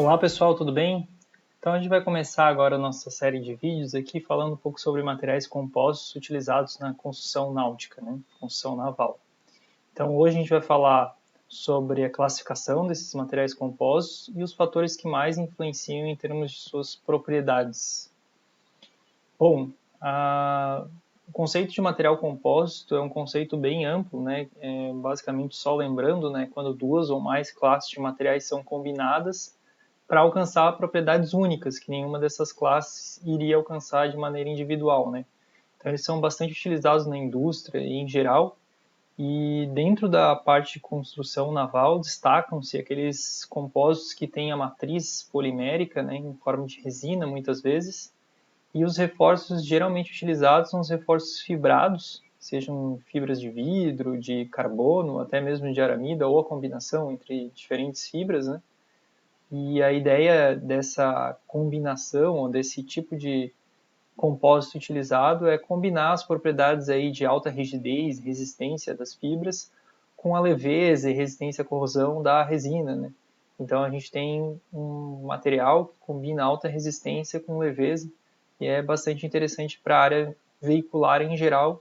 Olá pessoal, tudo bem? Então a gente vai começar agora a nossa série de vídeos aqui falando um pouco sobre materiais compostos utilizados na construção náutica, construção naval. Então hoje a gente vai falar sobre a classificação desses materiais compostos e os fatores que mais influenciam em termos de suas propriedades. Bom, o conceito de material composto é um conceito bem amplo, basicamente só lembrando, quando duas ou mais classes de materiais são combinadas para alcançar propriedades únicas, que nenhuma dessas classes iria alcançar de maneira individual. Então eles são bastante utilizados na indústria e em geral, e dentro da parte de construção naval destacam-se aqueles compostos que têm a matriz polimérica, em forma de resina muitas vezes, e os reforços geralmente utilizados são os reforços fibrados, sejam fibras de vidro, de carbono, até mesmo de aramida, ou a combinação entre diferentes fibras, E a ideia dessa combinação, ou desse tipo de compósito utilizado, é combinar as propriedades aí de alta rigidez, resistência das fibras, com a leveza e resistência à corrosão da resina, Então a gente tem um material que combina alta resistência com leveza, e é bastante interessante para a área veicular em geral,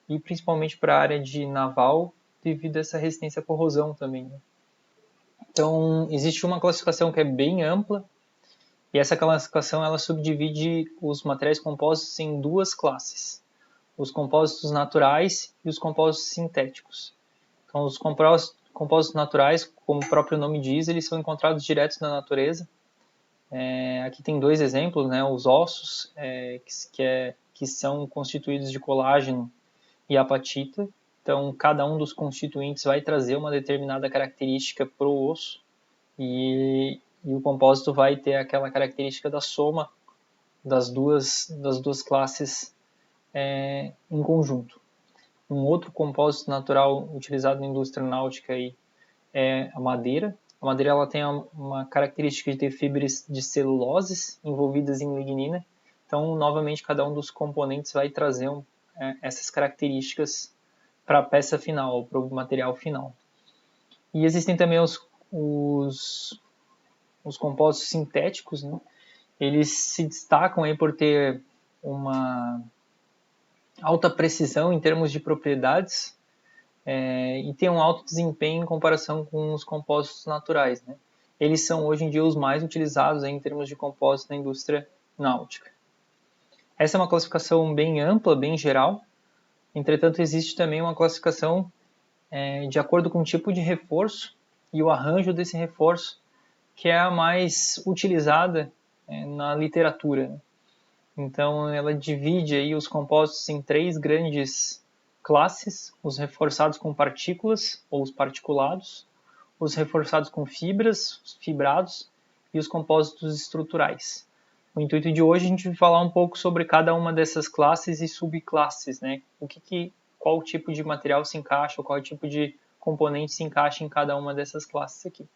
e principalmente para a área de naval, devido a essa resistência à corrosão também. Então, existe uma classificação que é bem ampla, e essa classificação ela subdivide os materiais compostos em duas classes: os compósitos naturais e os compósitos sintéticos. Então, os compósitos naturais, como o próprio nome diz, eles são encontrados diretos na natureza. Aqui tem dois exemplos, os ossos, que são constituídos de colágeno e apatita. Então, cada um dos constituintes vai trazer uma determinada característica para o osso, e o compósito vai ter aquela característica da soma das duas classes em conjunto. Um outro compósito natural utilizado na indústria náutica aí é a madeira. A madeira ela tem uma característica de ter fibras de celuloses envolvidas em lignina. Então, novamente, cada um dos componentes vai trazer essas características para a peça final, para o material final. E existem também os compostos sintéticos, Eles se destacam aí por ter uma alta precisão em termos de propriedades e ter um alto desempenho em comparação com os compostos naturais, Eles são hoje em dia os mais utilizados em termos de compostos na indústria náutica. Essa é uma classificação bem ampla, bem geral. Entretanto, existe também uma classificação de acordo com o tipo de reforço e o arranjo desse reforço, que é a mais utilizada na literatura. Então, ela divide aí os compostos em três grandes classes: os reforçados com partículas, ou os particulados, os reforçados com fibras, os fibrados, e os compósitos estruturais. O intuito de hoje é a gente vai falar um pouco sobre cada uma dessas classes e subclasses, qual tipo de material se encaixa, qual tipo de componente se encaixa em cada uma dessas classes aqui.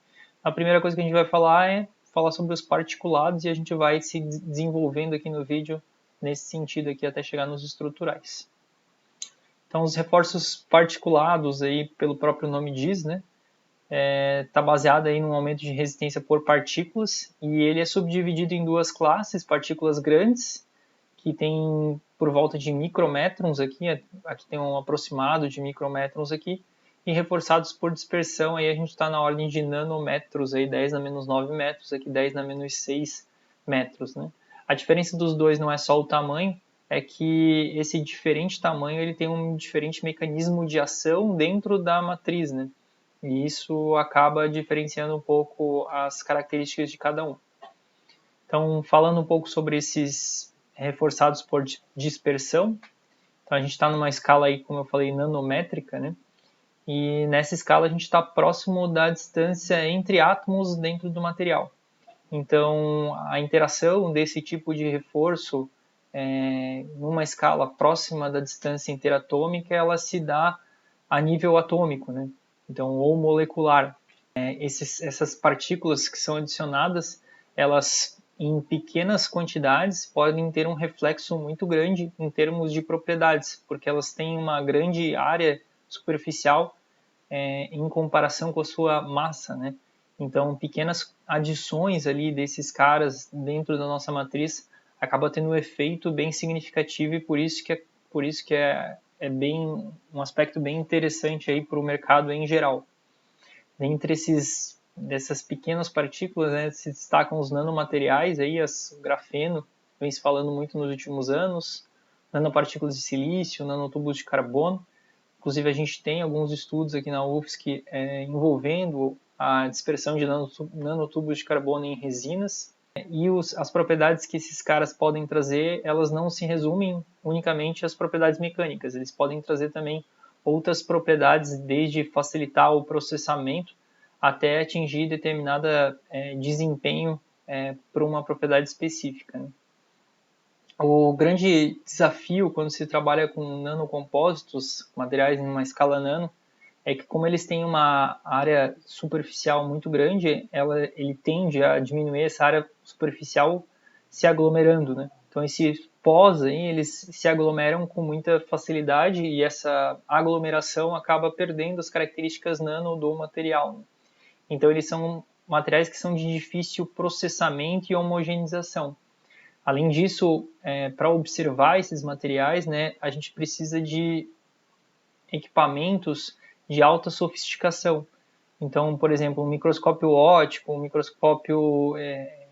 A primeira coisa que a gente vai falar é falar sobre os particulados, e a gente vai se desenvolvendo aqui no vídeo nesse sentido aqui até chegar nos estruturais. Então, os reforços particulados, aí, pelo próprio nome diz, está baseado aí num aumento de resistência por partículas, e ele é subdividido em duas classes: partículas grandes, que tem por volta de micrométrons aqui tem um aproximado de micrométrons aqui, e reforçados por dispersão, aí a gente está na ordem de nanômetros, aí 10 na menos 9 metros, aqui 10 na menos 6 metros. A diferença dos dois não é só o tamanho, é que esse diferente tamanho ele tem um diferente mecanismo de ação dentro da matriz, E isso acaba diferenciando um pouco as características de cada um. Então, falando um pouco sobre esses reforçados por dispersão, então a gente está numa escala aí, como eu falei, nanométrica, E nessa escala a gente está próximo da distância entre átomos dentro do material. Então, a interação desse tipo de reforço numa escala próxima da distância interatômica, ela se dá a nível atômico, Então, ou molecular. Essas partículas que são adicionadas, elas em pequenas quantidades podem ter um reflexo muito grande em termos de propriedades, porque elas têm uma grande área superficial em comparação com a sua massa, Então, pequenas adições ali desses caras dentro da nossa matriz acaba tendo um efeito bem significativo e por isso que é bem um aspecto bem interessante aí para o mercado em geral. Dentre dessas pequenas partículas, né, se destacam os nanomateriais aí, o grafeno, vem se falando muito nos últimos anos, nanopartículas de silício, nanotubos de carbono. Inclusive, a gente tem alguns estudos aqui na UFSC envolvendo a dispersão de nanotubos de carbono em resinas. E as propriedades que esses caras podem trazer, elas não se resumem unicamente às propriedades mecânicas. Eles podem trazer também outras propriedades, desde facilitar o processamento até atingir determinado desempenho para uma propriedade específica, né? O grande desafio quando se trabalha com nanocompósitos, materiais em uma escala nano, é que como eles têm uma área superficial muito grande, ele tende a diminuir essa área superficial se aglomerando, né? Então esses pós aí, eles se aglomeram com muita facilidade e essa aglomeração acaba perdendo as características nano do material, né? Então eles são materiais que são de difícil processamento e homogeneização. Além disso, para observar esses materiais, né, a gente precisa de equipamentos de alta sofisticação. Então, por exemplo, um microscópio óptico, um microscópio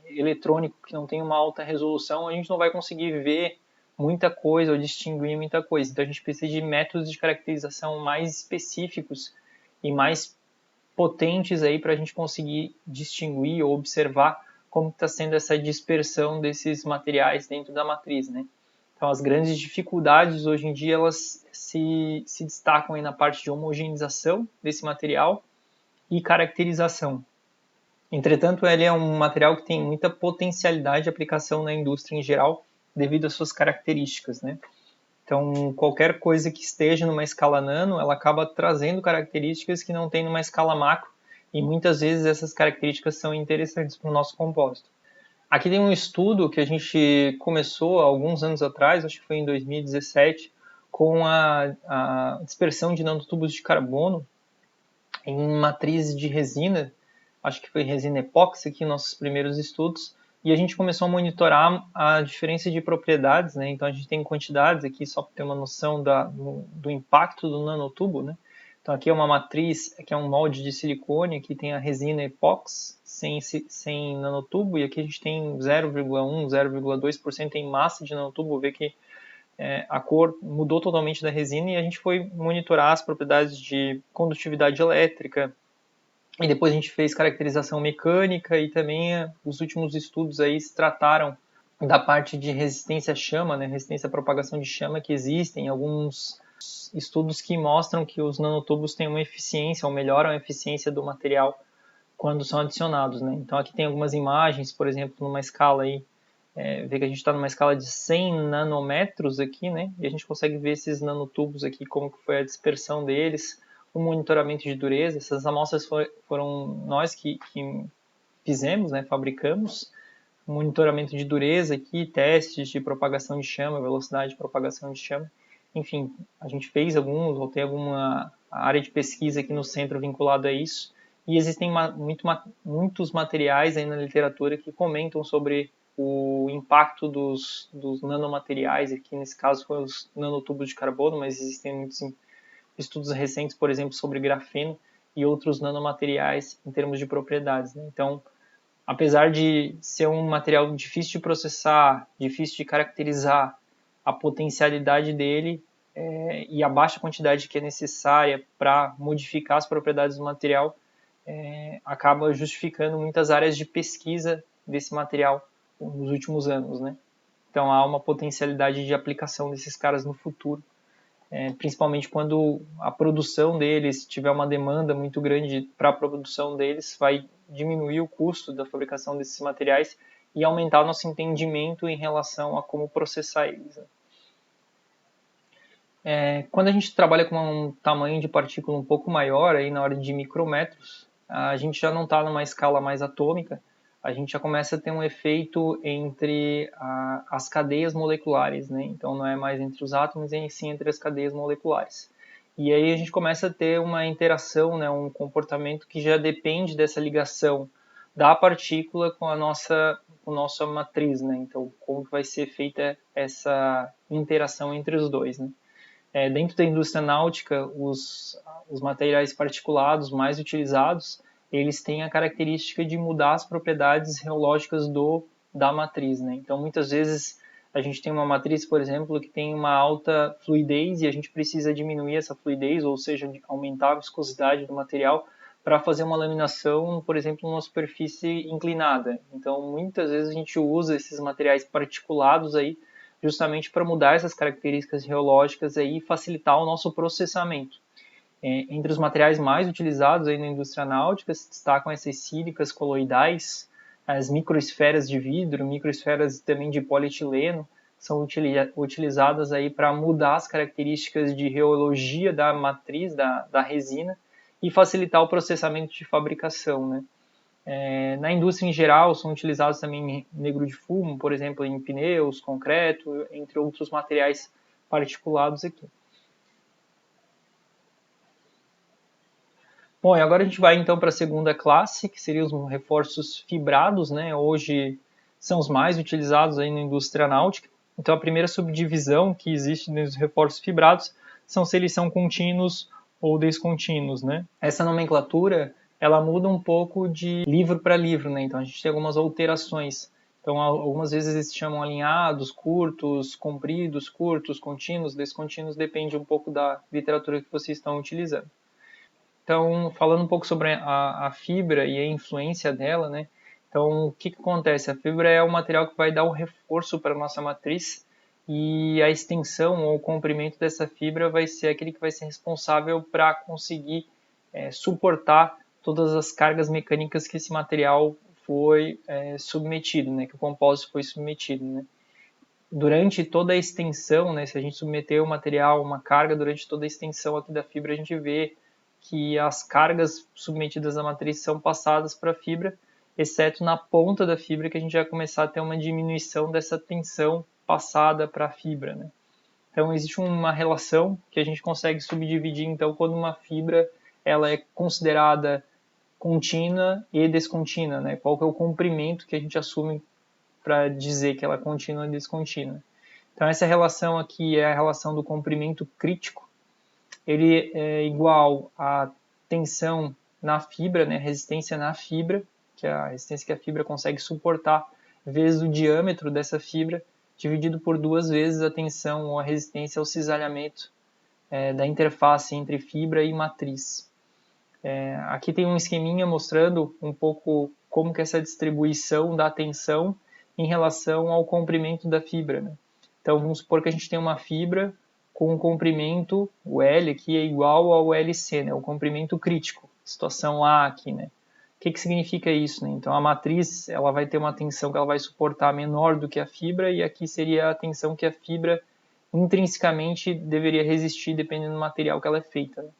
eletrônico que não tem uma alta resolução, a gente não vai conseguir ver muita coisa ou distinguir muita coisa. Então, a gente precisa de métodos de caracterização mais específicos e mais potentes aí para a gente conseguir distinguir ou observar como está sendo essa dispersão desses materiais dentro da matriz, né? Então, as grandes dificuldades hoje em dia elas se destacam aí na parte de homogeneização desse material e caracterização. Entretanto, ele é um material que tem muita potencialidade de aplicação na indústria em geral devido às suas características, né? Então, qualquer coisa que esteja numa escala nano, ela acaba trazendo características que não tem numa escala macro, e muitas vezes essas características são interessantes para o nosso compósito. Aqui tem um estudo que a gente começou há alguns anos atrás, acho que foi em 2017, com a dispersão de nanotubos de carbono em matriz de resina, acho que foi resina epóxi aqui, nossos primeiros estudos, e a gente começou a monitorar a diferença de propriedades, né? Então a gente tem quantidades aqui só para ter uma noção do impacto do nanotubo, né? Então aqui é uma matriz, aqui é um molde de silicone, aqui tem a resina epóxi sem nanotubo, e aqui a gente tem 0,1, 0,2% em massa de nanotubo, vê que a cor mudou totalmente da resina e a gente foi monitorar as propriedades de condutividade elétrica, e depois a gente fez caracterização mecânica e também os últimos estudos aí se trataram da parte de resistência à chama, né, resistência à propagação de chama, que existem alguns estudos que mostram que os nanotubos têm uma eficiência ou melhoram a eficiência do material quando são adicionados, né? Então aqui tem algumas imagens, por exemplo, numa escala aí, vê que a gente está numa escala de 100 nanômetros aqui, né? E a gente consegue ver esses nanotubos aqui, como que foi a dispersão deles, o monitoramento de dureza. Essas amostras foram nós que fizemos, né? Fabricamos monitoramento de dureza aqui, testes de propagação de chama, velocidade de propagação de chama. Enfim, a gente fez alguns, ou tem alguma área de pesquisa aqui no centro vinculado a isso. E existem muitos materiais aí na literatura que comentam sobre o impacto dos nanomateriais, aqui nesse caso foram os nanotubos de carbono, mas existem muitos estudos recentes, por exemplo, sobre grafeno e outros nanomateriais em termos de propriedades, né? Então, apesar de ser um material difícil de processar, difícil de caracterizar, a potencialidade dele e a baixa quantidade que é necessária para modificar as propriedades do material acaba justificando muitas áreas de pesquisa desse material nos últimos anos, né? Então há uma potencialidade de aplicação desses caras no futuro, principalmente quando a produção deles tiver uma demanda muito grande para a produção deles, vai diminuir o custo da fabricação desses materiais e aumentar o nosso entendimento em relação a como processar eles, né? Quando a gente trabalha com um tamanho de partícula um pouco maior, aí na ordem de micrometros, a gente já não está numa escala mais atômica, a gente já começa a ter um efeito entre as cadeias moleculares, né? Então não é mais entre os átomos, e sim entre as cadeias moleculares. E aí a gente começa a ter uma interação, né, um comportamento que já depende dessa ligação da partícula com com a nossa matriz, né? Então, como que vai ser feita essa interação entre os dois, né? Dentro da indústria náutica, os materiais particulados mais utilizados, eles têm a característica de mudar as propriedades reológicas da matriz, né? Então, muitas vezes a gente tem uma matriz, por exemplo, que tem uma alta fluidez e a gente precisa diminuir essa fluidez, ou seja, aumentar a viscosidade do material para fazer uma laminação, por exemplo, numa superfície inclinada. Então, muitas vezes a gente usa esses materiais particulados aí justamente para mudar essas características geológicas aí e facilitar o nosso processamento. Entre os materiais mais utilizados aí na indústria náutica se destacam essas sílicas coloidais, as microesferas de vidro, microesferas também de polietileno, são utilizadas aí para mudar as características de reologia da matriz, da resina, e facilitar o processamento de fabricação, né? Na indústria em geral, são utilizados também negro de fumo, por exemplo, em pneus, concreto, entre outros materiais particulados aqui. Bom, e agora a gente vai então para a segunda classe, que seriam os reforços fibrados, né? Hoje são os mais utilizados aí na indústria náutica. Então a primeira subdivisão que existe nos reforços fibrados são se eles são contínuos ou descontínuos, né? Essa nomenclatura ela muda um pouco de livro para livro, né? Então a gente tem algumas alterações. Então algumas vezes eles se chamam alinhados, curtos, compridos, curtos, contínuos, descontínuos, depende um pouco da literatura que vocês estão utilizando. Então, falando um pouco sobre a fibra e a influência dela, né? Então, o que acontece? A fibra é o material que vai dar o reforço para a nossa matriz e a extensão ou o comprimento dessa fibra vai ser aquele que vai ser responsável para conseguir suportar todas as cargas mecânicas que esse material foi submetido, né? Que o compósito foi submetido, né? Durante toda a extensão, né? Se a gente submeter o material, uma carga durante toda a extensão aqui da fibra, a gente vê que as cargas submetidas à matriz são passadas para a fibra, exceto na ponta da fibra que a gente vai começar a ter uma diminuição dessa tensão passada para a fibra, né? Então existe uma relação que a gente consegue subdividir então quando uma fibra ela é considerada contínua e descontínua, né? Qual que é o comprimento que a gente assume para dizer que ela é contínua e descontínua. Então essa relação aqui é a relação do comprimento crítico, ele é igual à tensão na fibra, né, resistência na fibra, que é a resistência que a fibra consegue suportar, vezes o diâmetro dessa fibra, dividido por 2 vezes a tensão ou a resistência ao cisalhamento da interface entre fibra e matriz. Aqui tem um esqueminha mostrando um pouco como que é essa distribuição da tensão em relação ao comprimento da fibra, né? Então vamos supor que a gente tem uma fibra com um comprimento, o L aqui é igual ao LC, né? O comprimento crítico, situação A aqui, né? O que significa isso, né? Então a matriz ela vai ter uma tensão que ela vai suportar menor do que a fibra e aqui seria a tensão que a fibra intrinsecamente deveria resistir dependendo do material que ela é feita, né?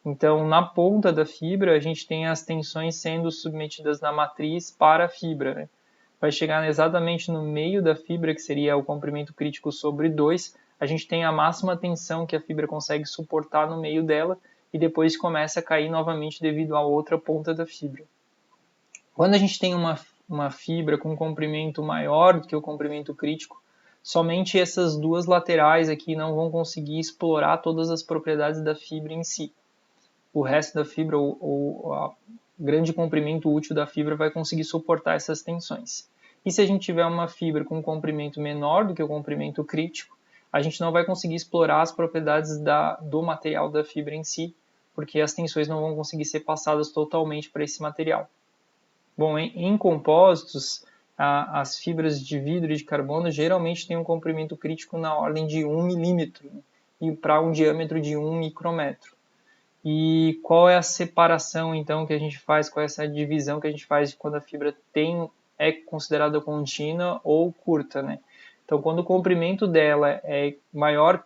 Então, na ponta da fibra, a gente tem as tensões sendo submetidas na matriz para a fibra, né? Vai chegar exatamente no meio da fibra, que seria o comprimento crítico sobre 2, a gente tem a máxima tensão que a fibra consegue suportar no meio dela e depois começa a cair novamente devido à outra ponta da fibra. Quando a gente tem uma fibra com um comprimento maior do que o comprimento crítico, somente essas duas laterais aqui não vão conseguir explorar todas as propriedades da fibra em si. O resto da fibra, ou a grande comprimento útil da fibra, vai conseguir suportar essas tensões. E se a gente tiver uma fibra com um comprimento menor do que o comprimento crítico, a gente não vai conseguir explorar as propriedades do material da fibra em si, porque as tensões não vão conseguir ser passadas totalmente para esse material. Bom, em compósitos, as fibras de vidro e de carbono geralmente têm um comprimento crítico na ordem de 1 milímetro, né? E para um diâmetro de 1 micrômetro. E qual é a separação, então, que a gente faz, qual é essa divisão que a gente faz quando a fibra é considerada contínua ou curta, né? Então, quando o comprimento dela é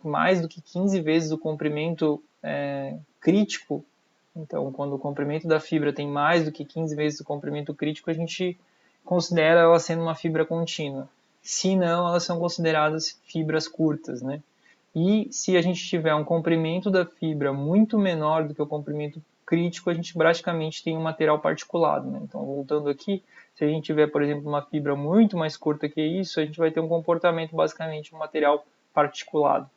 mais do que 15 vezes o comprimento crítico, então, quando o comprimento da fibra tem mais do que 15 vezes o comprimento crítico, a gente considera ela sendo uma fibra contínua. Se não, elas são consideradas fibras curtas, né? E se a gente tiver um comprimento da fibra muito menor do que o comprimento crítico, a gente praticamente tem um material particulado, né? Então, voltando aqui, se a gente tiver, por exemplo, uma fibra muito mais curta que isso, a gente vai ter um comportamento basicamente um material particulado.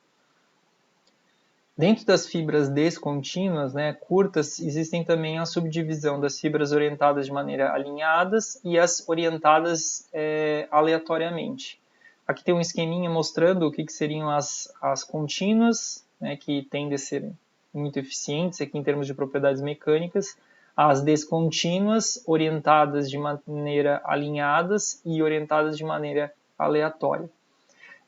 Dentro das fibras descontínuas, né, curtas, existem também a subdivisão das fibras orientadas de maneira alinhadas e as orientadas aleatoriamente. Aqui tem um esqueminha mostrando o que seriam as contínuas, né, que tendem a ser muito eficientes aqui em termos de propriedades mecânicas, as descontínuas, orientadas de maneira alinhadas e orientadas de maneira aleatória.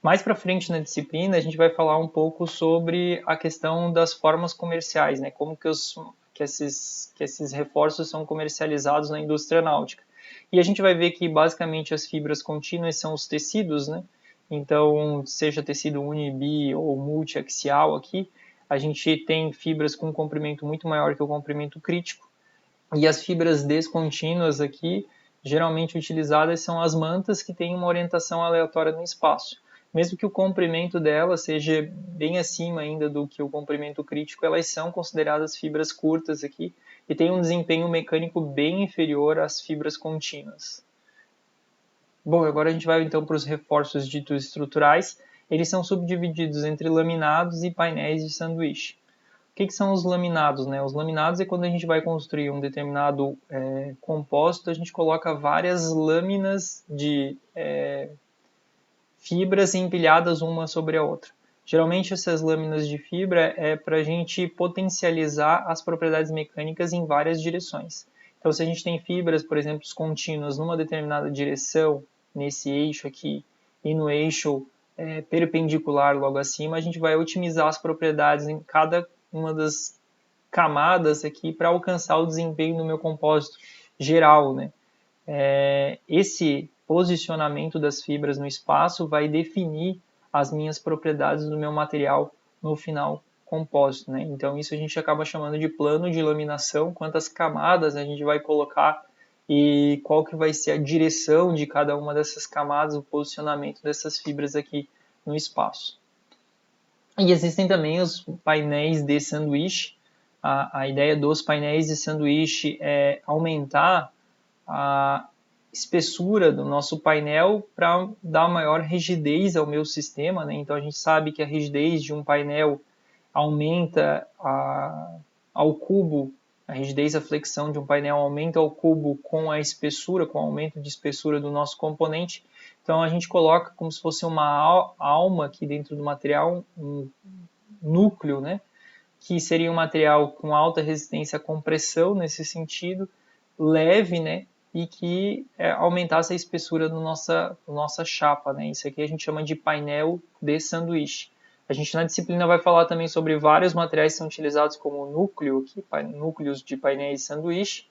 Mais para frente na disciplina, a gente vai falar um pouco sobre a questão das formas comerciais, né? Como que esses reforços são comercializados na indústria náutica. E a gente vai ver que basicamente as fibras contínuas são os tecidos, né? Então, seja tecido uni-, ou multiaxial aqui, a gente tem fibras com um comprimento muito maior que o comprimento crítico. E as fibras descontínuas aqui, geralmente utilizadas, são as mantas que têm uma orientação aleatória no espaço. Mesmo que o comprimento dela seja bem acima ainda do que o comprimento crítico, elas são consideradas fibras curtas aqui e têm um desempenho mecânico bem inferior às fibras contínuas. Bom, agora a gente vai então para os reforços ditos estruturais. Eles são subdivididos entre laminados e painéis de sanduíche. O que são os laminados, né? Os laminados é quando a gente vai construir um determinado compósito, a gente coloca várias lâminas de fibras empilhadas uma sobre a outra. Geralmente essas lâminas de fibra é para a gente potencializar as propriedades mecânicas em várias direções. Então, se a gente tem fibras, por exemplo, contínuas numa determinada direção, nesse eixo aqui, e no eixo perpendicular logo acima, a gente vai otimizar as propriedades em cada uma das camadas aqui para alcançar o desempenho do meu compósito geral, né? Esse posicionamento das fibras no espaço vai definir as minhas propriedades do meu material no final compósito, né? Então isso a gente acaba chamando de plano de laminação, quantas camadas a gente vai colocar e qual que vai ser a direção de cada uma dessas camadas, o posicionamento dessas fibras aqui no espaço. E existem também os painéis de sanduíche. A ideia dos painéis de sanduíche é aumentar a espessura do nosso painel para dar maior rigidez ao meu sistema, né? Então a gente sabe que a rigidez de um painel aumenta ao cubo, a rigidez, a flexão de um painel aumenta ao cubo com a espessura, com o aumento de espessura do nosso componente. Então a gente coloca como se fosse uma alma aqui dentro do material, um núcleo, né? Que seria um material com alta resistência à compressão nesse sentido, leve, né? E que aumentasse a espessura da nossa chapa, né? Isso aqui a gente chama de painel de sanduíche. A gente na disciplina vai falar também sobre vários materiais que são utilizados como núcleo, aqui, núcleos de painéis de sanduíche,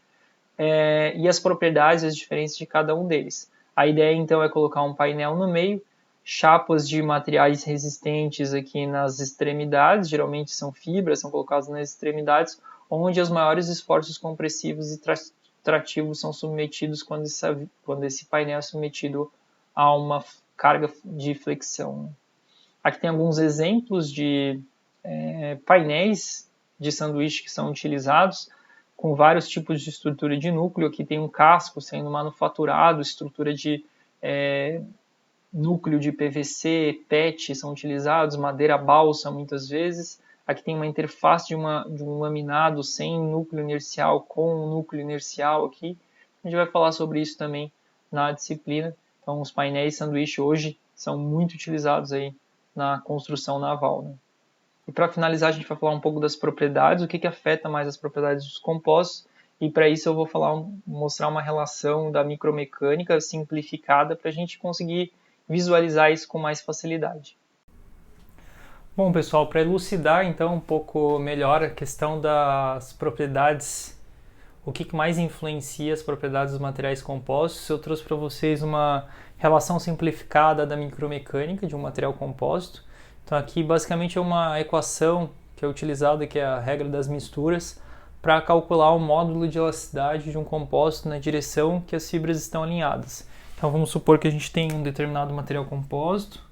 e as propriedades e as diferenças de cada um deles. A ideia então é colocar um painel no meio, chapas de materiais resistentes aqui nas extremidades, geralmente são fibras, são colocadas nas extremidades, onde os maiores esforços compressivos e trativos são submetidos quando esse painel é submetido a uma carga de flexão. Aqui tem alguns exemplos de painéis de sanduíche que são utilizados com vários tipos de estrutura de núcleo. Aqui tem um casco sendo manufaturado, estrutura de núcleo de PVC, PET são utilizados, madeira balsa muitas vezes. Aqui tem uma interface de um laminado sem núcleo inercial com um núcleo inercial aqui. A gente vai falar sobre isso também na disciplina. Então, os painéis de sanduíche hoje são muito utilizados aí na construção naval, né? E para finalizar, a gente vai falar um pouco das propriedades, o que afeta mais as propriedades dos compostos. E para isso eu vou mostrar uma relação da micromecânica simplificada para a gente conseguir visualizar isso com mais facilidade. Bom, pessoal, para elucidar então um pouco melhor a questão das propriedades, o que mais influencia as propriedades dos materiais compostos, eu trouxe para vocês uma relação simplificada da micromecânica de um material composto. Então aqui basicamente é uma equação que é utilizada, que é a regra das misturas, para calcular o módulo de elasticidade de um composto na direção que as fibras estão alinhadas. Então vamos supor que a gente tem um determinado material composto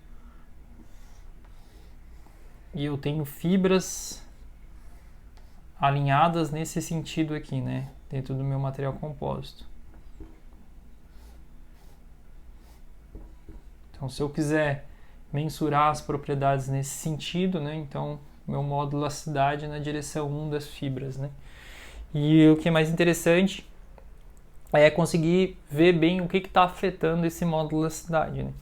e eu tenho fibras alinhadas nesse sentido aqui, né, dentro do meu material compósito. Então, se eu quiser mensurar as propriedades nesse sentido, né, então meu módulo elasticidade é na direção 1 das fibras, né. E o que é mais interessante é conseguir ver bem o que está afetando esse módulo elasticidade, né.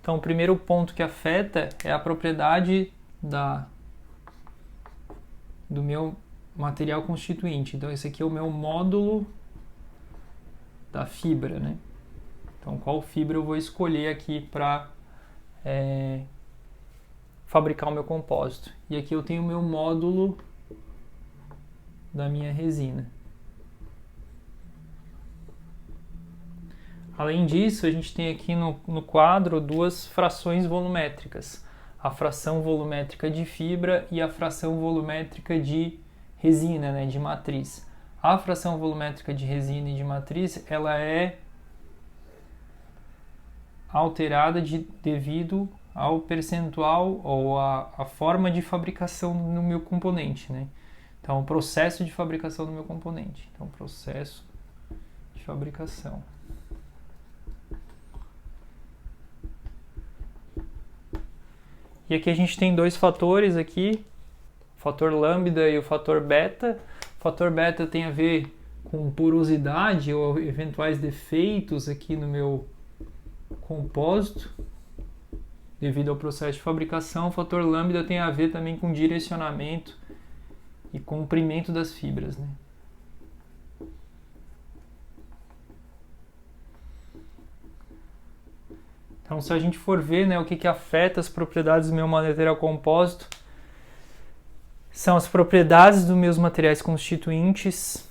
Então, o primeiro ponto que afeta é a propriedade do meu material constituinte. Então, esse aqui é o meu módulo da fibra, né? Então, qual fibra eu vou escolher aqui para fabricar o meu compósito. E aqui eu tenho o meu módulo da minha resina. Além disso, a gente tem aqui no quadro duas frações volumétricas. A fração volumétrica de fibra e a fração volumétrica de resina, né, de matriz. A fração volumétrica de resina e de matriz, ela é alterada devido ao percentual ou a forma de fabricação no meu componente, né? Então, o processo de fabricação do meu componente. Então, processo de fabricação. E aqui a gente tem dois fatores aqui, o fator lambda e o fator beta. O fator beta tem a ver com porosidade ou eventuais defeitos aqui no meu compósito, devido ao processo de fabricação. O fator lambda tem a ver também com direcionamento e comprimento das fibras, né? Então, se a gente for ver, né, o que afeta as propriedades do meu material compósito, são as propriedades dos meus materiais constituintes,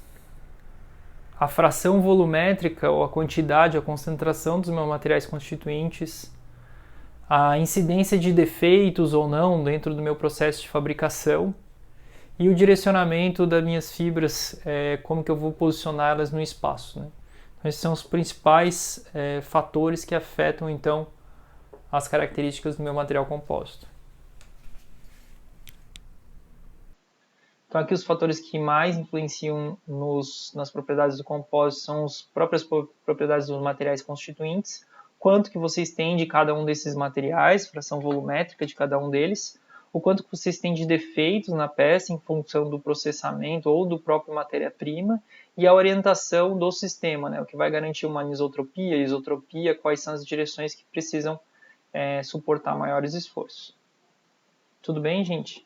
a fração volumétrica ou a quantidade, a concentração dos meus materiais constituintes, a incidência de defeitos ou não dentro do meu processo de fabricação e o direcionamento das minhas fibras, como que eu vou posicioná-las no espaço, né? Então, esses são os principais fatores que afetam, então, as características do meu material compósito. Então, aqui os fatores que mais influenciam nas propriedades do compósito são as próprias propriedades dos materiais constituintes, quanto que vocês têm de cada um desses materiais, fração volumétrica de cada um deles, o quanto que vocês têm de defeitos na peça em função do processamento ou do próprio matéria-prima, e a orientação do sistema, né, o que vai garantir uma anisotropia, isotropia, quais são as direções que precisam suportar maiores esforços. Tudo bem, gente?